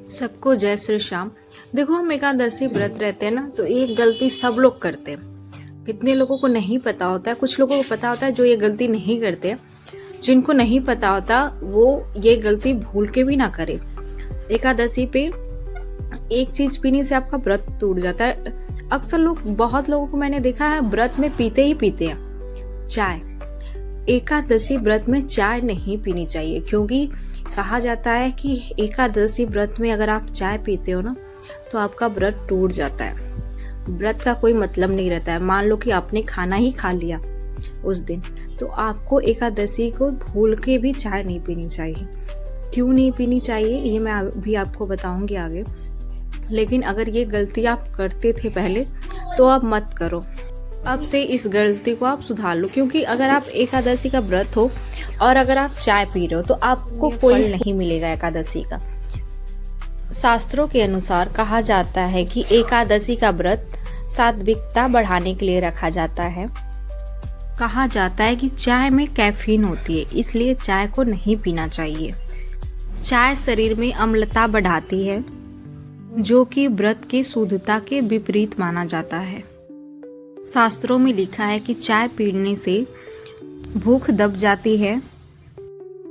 सबको जय श्री श्याम। देखो, हम एकादशी व्रत रहते हैं ना, तो एक गलती सब लोग करते हैं। कितने लोगों को नहीं पता होता है, कुछ लोगों को पता होता है जो ये गलती नहीं करते। जिनको नहीं पता होता वो ये गलती भूल के भी ना करे। एकादशी पे एक चीज पीने से आपका व्रत टूट जाता है। अक्सर बहुत लोगों को मैंने देखा है व्रत में पीते ही पीते हैं चाय। एकादशी व्रत में चाय नहीं पीनी चाहिए, क्योंकि कहा जाता है कि एकादशी व्रत में अगर आप चाय पीते हो ना, तो आपका व्रत टूट जाता है। व्रत का कोई मतलब नहीं रहता है। मान लो कि आपने खाना ही खा लिया उस दिन, तो आपको एकादशी को भूल के भी चाय नहीं पीनी चाहिए। क्यों नहीं पीनी चाहिए ये मैं अभी आपको बताऊंगी आगे। लेकिन अगर ये गलती आप करते थे पहले, तो अब मत करो। अब से इस गलती को आप सुधार लो, क्योंकि अगर आप एकादशी का व्रत हो और अगर आप चाय पी रहे हो तो आपको कोई फल नहीं मिलेगा एकादशी का। शास्त्रों के अनुसार कहा जाता है कि एकादशी का व्रत सात्विकता बढ़ाने के लिए रखा जाता है। कहा जाता है कि चाय में कैफीन होती है, इसलिए चाय को नहीं पीना चाहिए। चाय शरीर में अम्लता बढ़ाती है, जो कि व्रत की शुद्धता के विपरीत माना जाता है। शास्त्रों में लिखा है कि चाय पीने से भूख दब जाती है।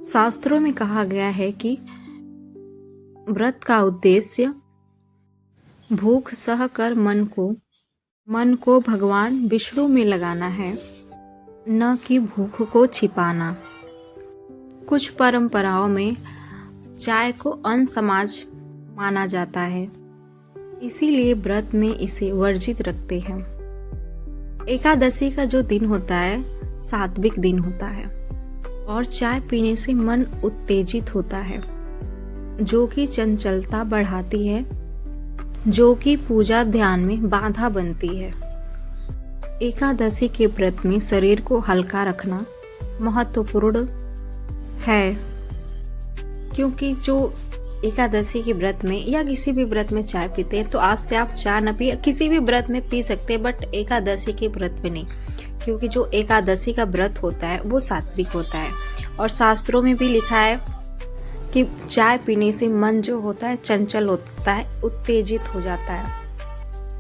शास्त्रों में कहा गया है कि व्रत का उद्देश्य भूख सह कर मन को भगवान विष्णु में लगाना है, न कि भूख को छिपाना। कुछ परंपराओं में चाय को अनसमाज माना जाता है, इसीलिए व्रत में इसे वर्जित रखते हैं। एकादशी का जो दिन होता है सात्विक दिन होता है, और चाय पीने से मन उत्तेजित होता है, जो कि चंचलता बढ़ाती है, जो कि पूजा ध्यान में बाधा बनती है। एकादशी के व्रत में शरीर को हल्का रखना महत्वपूर्ण है, क्योंकि जो एकादशी के व्रत में या किसी भी व्रत में चाय पीते हैं, तो आज से आप चाय न पिए। किसी भी व्रत में पी सकते हैं, बट एकादशी के व्रत में नहीं, क्योंकि जो एकादशी का व्रत होता है वो सात्विक होता है। और शास्त्रों में भी लिखा है कि चाय पीने से मन जो होता है चंचल होता है, उत्तेजित हो जाता है,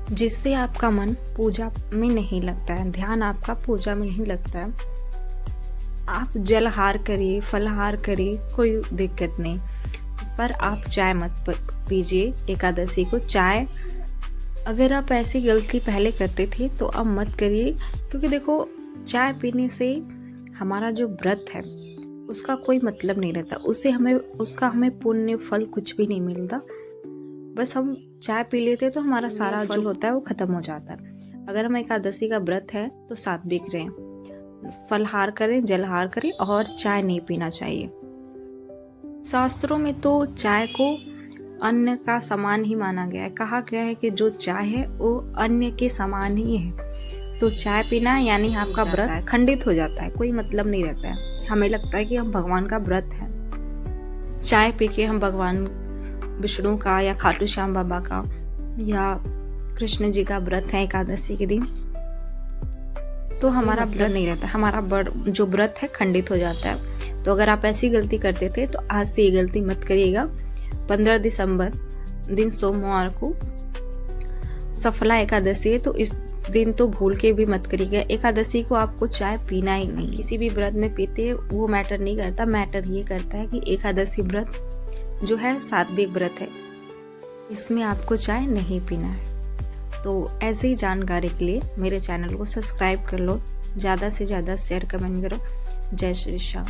जिससे आपका मन पूजा में नहीं लगता है, ध्यान आपका पूजा में नहीं लगता है। आप जलहार करिए, फलाहार करिए, कोई दिक्कत नहीं, पर आप चाय मत पीजिए एकादशी को। चाय अगर आप ऐसी गलती पहले करते थे तो अब मत करिए, क्योंकि देखो चाय पीने से हमारा जो व्रत है उसका कोई मतलब नहीं रहता। उसका हमें पुण्य फल कुछ भी नहीं मिलता। बस हम चाय पी लेते तो हमारा सारा जो होता है वो खत्म हो जाता है। अगर हम एकादशी का व्रत है तो सात्विक रहें, फलहार करें, जलहार करें, और चाय नहीं पीना चाहिए। शास्त्रों में तो चाय को अन्न का समान ही माना गया है। कहा गया है कि जो चाय है वो अन्न के समान ही है। तो चाय पीना यानी आपका व्रत खंडित हो जाता है, कोई मतलब नहीं रहता है। हमें लगता है कि हम भगवान का व्रत है। चाय पी के हम भगवान विष्णु का या खाटू श्याम बाबा का या कृष्ण जी का व्रत है एकादशी के दिन, तो हमारा व्रत नहीं रहता, हमारा जो व्रत है खंडित हो जाता है। तो अगर आप ऐसी गलती करते थे तो आज से ये गलती मत करिएगा। 15 दिसंबर दिन सोमवार को सफला एकादशी है, तो इस दिन तो भूल के भी मत करिएगा। एकादशी को आपको चाय पीना ही नहीं। किसी भी व्रत में पीते हैं वो मैटर नहीं करता। मैटर ये करता है कि एकादशी व्रत जो है सात्विक व्रत है, इसमें आपको चाय नहीं पीना है। तो ऐसे ही जानकारी के लिए मेरे चैनल को सब्सक्राइब कर लो, ज़्यादा से ज़्यादा शेयर कमेंट करो। जय श्री श्याम।